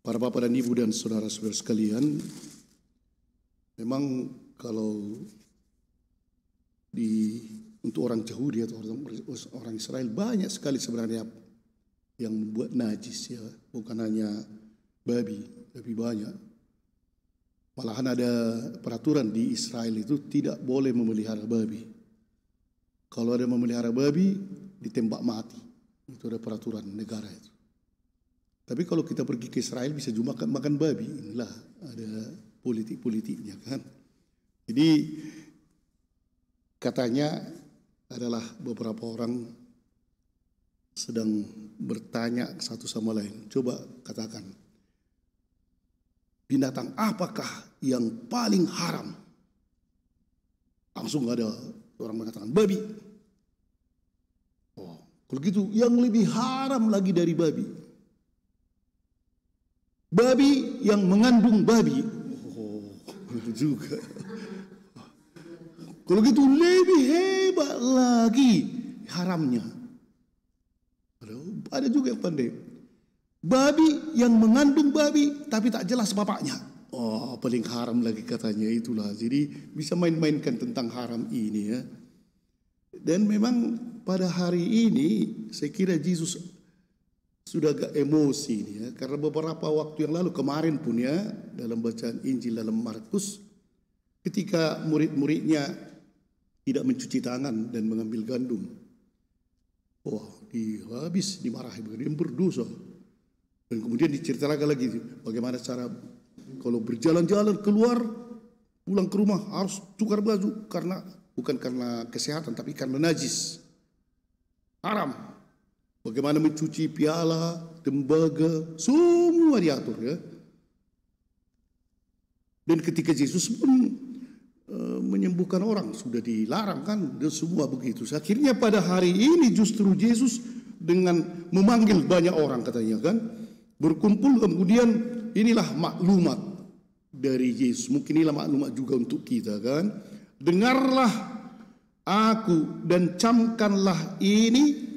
Para bapak dan ibu dan saudara-saudara sekalian, memang kalau untuk orang Yahudi atau orang Israel banyak sekali sebenarnya yang membuat najis, ya, bukan hanya babi, lebih banyak. Malahan ada peraturan di Israel itu tidak boleh memelihara babi. Kalau ada memelihara babi, ditembak mati. Itu ada peraturan negara itu. Tapi kalau kita pergi ke Israel bisa cuma makan babi. Inilah ada politik-politiknya kan. Jadi katanya adalah beberapa orang sedang bertanya satu sama lain. Coba katakan, binatang apakah yang paling haram? Langsung ada orang mengatakan babi. Oh, kalau gitu yang lebih haram lagi dari babi. Babi yang mengandung babi. Oh, itu juga. Kalau gitu lebih hebat lagi haramnya. Ada juga yang pandai. Babi yang mengandung babi tapi tak jelas bapaknya. Oh, paling haram lagi katanya, itulah. Jadi bisa main-mainkan tentang haram ini, ya. Dan memang pada hari ini saya kira Yesus sudah agak emosi ini, ya, karena beberapa waktu yang lalu kemarin pun, ya, dalam bacaan Injil dalam Markus, ketika murid-muridnya tidak mencuci tangan dan mengambil gandum, habis dimarahi, dia berdosa. Dan kemudian diceritakan lagi bagaimana cara kalau berjalan-jalan keluar pulang ke rumah harus tukar baju, karena bukan karena kesehatan tapi karena najis, haram. Bagaimana mencuci piala, tembaga, semua diatur, ya. Dan ketika Yesus pun menyembuhkan orang sudah dilarang kan, dan semua begitu. Akhirnya pada hari ini justru Yesus dengan memanggil banyak orang katanya kan, berkumpul, kemudian inilah maklumat dari Yesus. Mungkin inilah maklumat juga untuk kita kan. Dengarlah aku dan camkanlah ini,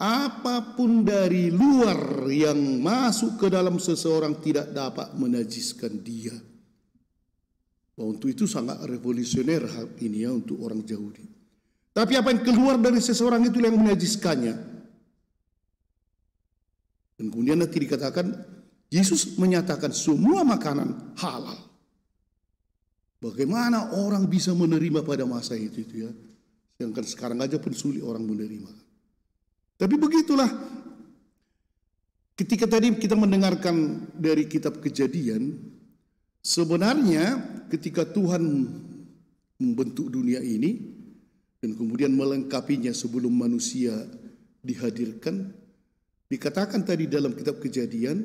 apapun dari luar yang masuk ke dalam seseorang tidak dapat menajiskan dia. Untuk itu sangat revolusioner hal ini, ya, untuk orang Yahudi. Tapi apa yang keluar dari seseorang itu yang menajiskannya. Dan kemudian nanti dikatakan Yesus menyatakan semua makanan halal. Bagaimana orang bisa menerima pada masa itu, ya. Sedangkan sekarang aja pun sulit orang menerima. Tapi begitulah, ketika tadi kita mendengarkan dari kitab Kejadian, sebenarnya ketika Tuhan membentuk dunia ini dan kemudian melengkapinya sebelum manusia dihadirkan, dikatakan tadi dalam kitab Kejadian,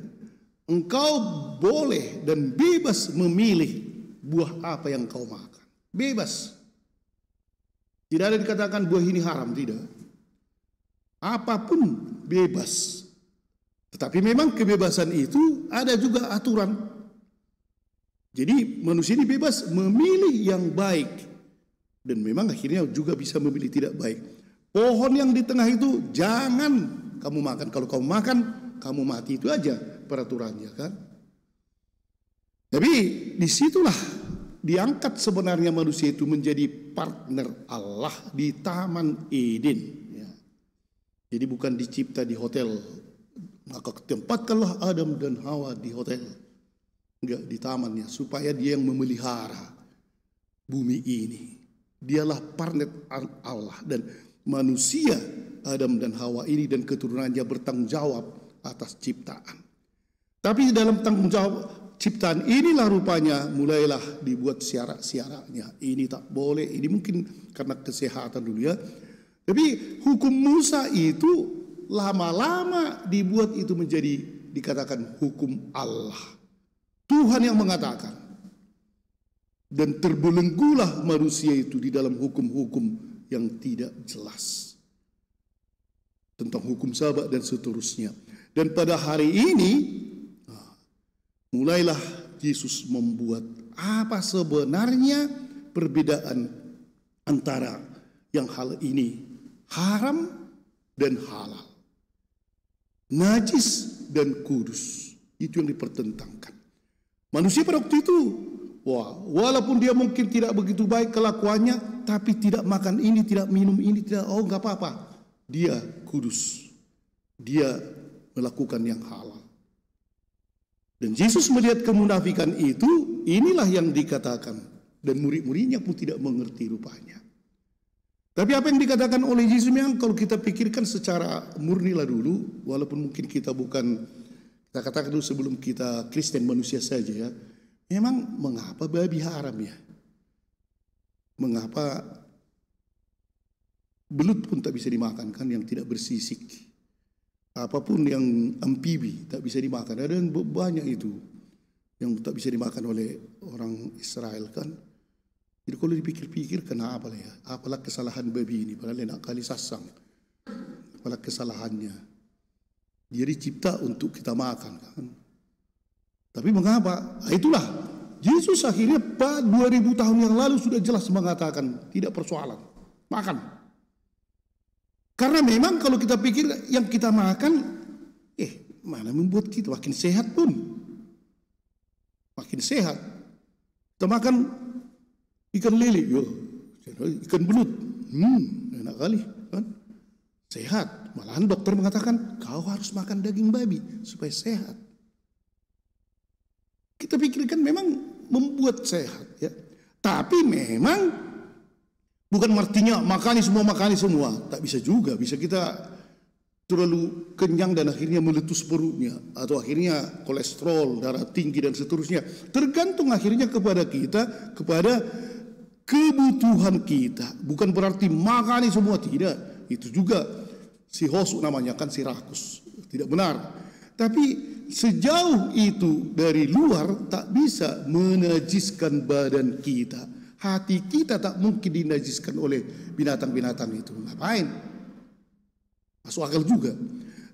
engkau boleh dan bebas memilih buah apa yang kau makan. Bebas. Tidak ada dikatakan buah ini haram, tidak. Apapun bebas. Tetapi memang kebebasan itu ada juga aturan. Jadi manusia ini bebas memilih yang baik. Dan memang akhirnya juga bisa memilih tidak baik. Pohon yang di tengah itu jangan kamu makan. Kalau kamu makan, kamu mati. Itu aja peraturannya kan. Tapi disitulah diangkat sebenarnya manusia itu menjadi partner Allah di Taman Eden. Jadi bukan dicipta di hotel, maka tempatkanlah Adam dan Hawa di hotel. Enggak, di tamannya, supaya dia yang memelihara bumi ini. Dialah partner Allah, dan manusia Adam dan Hawa ini dan keturunannya bertanggung jawab atas ciptaan. Tapi dalam tanggung jawab ciptaan inilah rupanya mulailah dibuat syarat-syaratnya. Ini tak boleh, ini mungkin karena kesehatan dulu, ya. Tapi hukum Musa itu lama-lama dibuat itu menjadi dikatakan hukum Allah. Tuhan yang mengatakan. Dan terbelenggulah manusia itu di dalam hukum-hukum yang tidak jelas. Tentang hukum Sabat dan seterusnya. Dan pada hari ini mulailah Yesus membuat apa sebenarnya perbedaan antara yang hal ini haram dan halal, najis dan kudus. Itu yang dipertentangkan. Manusia pada waktu itu, walaupun dia mungkin tidak begitu baik kelakuannya, tapi tidak makan ini, tidak minum ini, nggak apa-apa. Dia kudus. Dia melakukan yang halal. Dan Yesus melihat kemunafikan itu, inilah yang dikatakan. Dan murid-muridnya pun tidak mengerti rupanya. Tapi apa yang dikatakan oleh Yesus memang kalau kita pikirkan secara murnilah dulu, walaupun mungkin kita bukan, kita katakan dulu sebelum kita Kristen manusia saja ya, memang mengapa babi haram ya? Mengapa belut pun tak bisa dimakan kan yang tidak bersisik? Apapun yang amfibi tak bisa dimakan. Ada banyak itu yang tak bisa dimakan oleh orang Israel kan. Jadi kalau dipikir-pikir kenapa lah ya? Apalah kesalahan babi ini? Padahal enak kali sasang. Apalah kesalahannya? Dia dicipta untuk kita makan kan. Tapi mengapa? Itulah. Yesus akhirnya 2000 tahun yang lalu sudah jelas mengatakan tidak persoalan. Makan. Karena memang kalau kita pikir yang kita makan, mana membuat kita makin sehat pun. Makin sehat. Kita makan ikan lele, ikan belut, enak kali, kan? Sehat. Malahan dokter mengatakan kau harus makan daging babi supaya sehat. Kita pikirkan memang membuat sehat, ya. Tapi memang bukan artinya makani semua. Tak bisa juga. Bisa kita terlalu kenyang dan akhirnya meletus perutnya, atau akhirnya kolesterol, darah tinggi dan seterusnya. Tergantung akhirnya kepada kita, kepada kebutuhan kita. Bukan berarti makani semua, tidak. Itu juga si Hosu namanya kan si rakus. Tidak benar. Tapi sejauh itu dari luar tak bisa menajiskan badan kita. Hati kita tak mungkin dinajiskan oleh binatang-binatang itu. Ngapain? Masuk akal juga.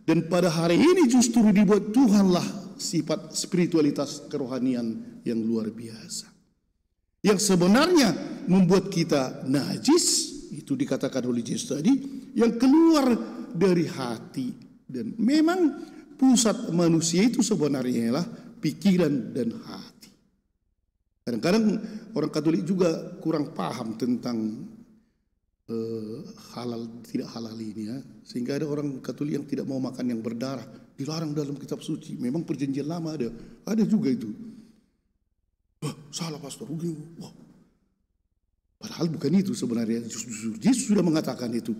Dan pada hari ini justru dibuat Tuhanlah sifat spiritualitas kerohanian yang luar biasa. Yang sebenarnya membuat kita najis, itu dikatakan oleh Yesus tadi, yang keluar dari hati. Dan memang pusat manusia itu sebenarnya ialah pikiran dan hati. Kadang-kadang orang Katolik juga kurang paham tentang halal tidak halal ini ya. Sehingga ada orang Katolik yang tidak mau makan yang berdarah, dilarang dalam kitab suci. Memang perjanjian lama ada juga itu. Salah pastor. Padahal bukan itu sebenarnya. Justru Yesus sudah mengatakan itu.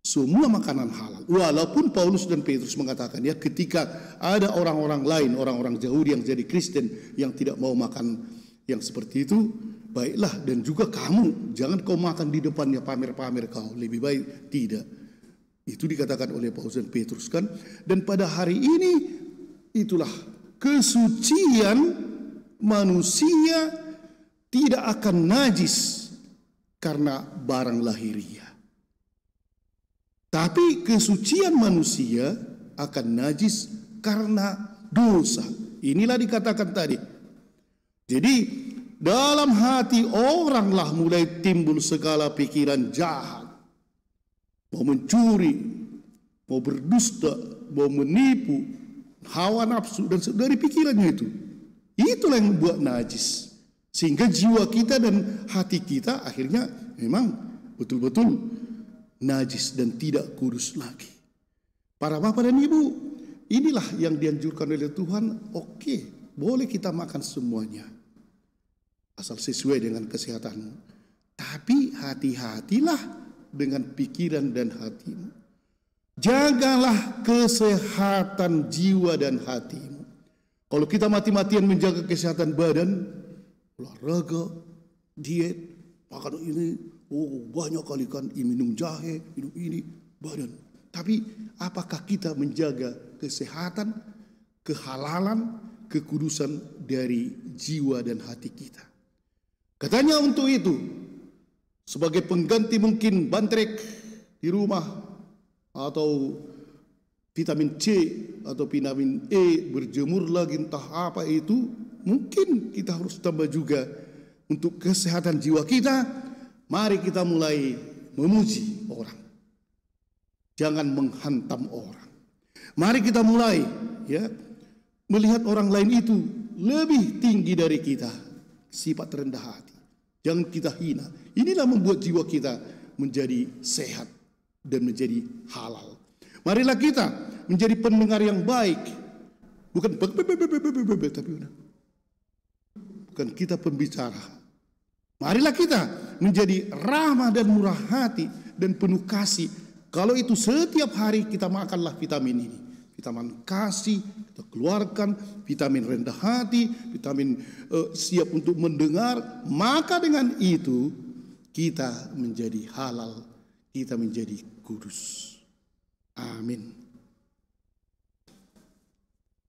Semua makanan halal. Walaupun Paulus dan Petrus mengatakan ya, ketika ada orang-orang lain, orang-orang Yahudi yang jadi Kristen yang tidak mau makan yang seperti itu, baiklah. Dan juga kamu, jangan kau makan di depannya pamer-pamer kau. Lebih baik tidak. Itu dikatakan oleh Paulus dan Petrus kan. Dan pada hari ini itulah kesucian manusia tidak akan najis karena barang lahiriah. Tapi kesucian manusia akan najis karena dosa. Inilah dikatakan tadi. Jadi dalam hati oranglah mulai timbul segala pikiran jahat. Mau mencuri, mau berdusta, mau menipu, hawa nafsu, dan dari pikirannya itu. Itulah yang membuat najis. Sehingga jiwa kita dan hati kita akhirnya memang betul-betul najis dan tidak kudus lagi. Para bapak dan ibu, inilah yang dianjurkan oleh Tuhan. Oke, boleh kita makan semuanya, asal sesuai dengan kesehatanmu. Tapi hati-hatilah dengan pikiran dan hatimu. Jagalah kesehatan jiwa dan hatimu. Kalau kita mati-matian menjaga kesehatan badan, olahraga, diet, makan ini, banyak kali kan minum jahe, minum ini, badan. Tapi apakah kita menjaga kesehatan, kehalalan, kekudusan dari jiwa dan hati kita? Katanya untuk itu, sebagai pengganti mungkin bantrek di rumah, atau vitamin C atau vitamin E, berjemur lagi entah apa itu, mungkin kita harus tambah juga untuk kesehatan jiwa kita. Mari kita mulai memuji orang. Jangan menghantam orang. Mari kita mulai ya melihat orang lain itu lebih tinggi dari kita. Sifat rendah hati. Jangan kita hina. Inilah membuat jiwa kita menjadi sehat dan menjadi halal. Marilah kita menjadi pendengar yang baik. Bukan bukan kita pembicara. Marilah kita menjadi ramah dan murah hati dan penuh kasih. Kalau itu setiap hari kita makanlah vitamin ini. Vitamin kasih, kita keluarkan, vitamin rendah hati, vitamin siap untuk mendengar. Maka dengan itu kita menjadi halal, kita menjadi kudus. Amin.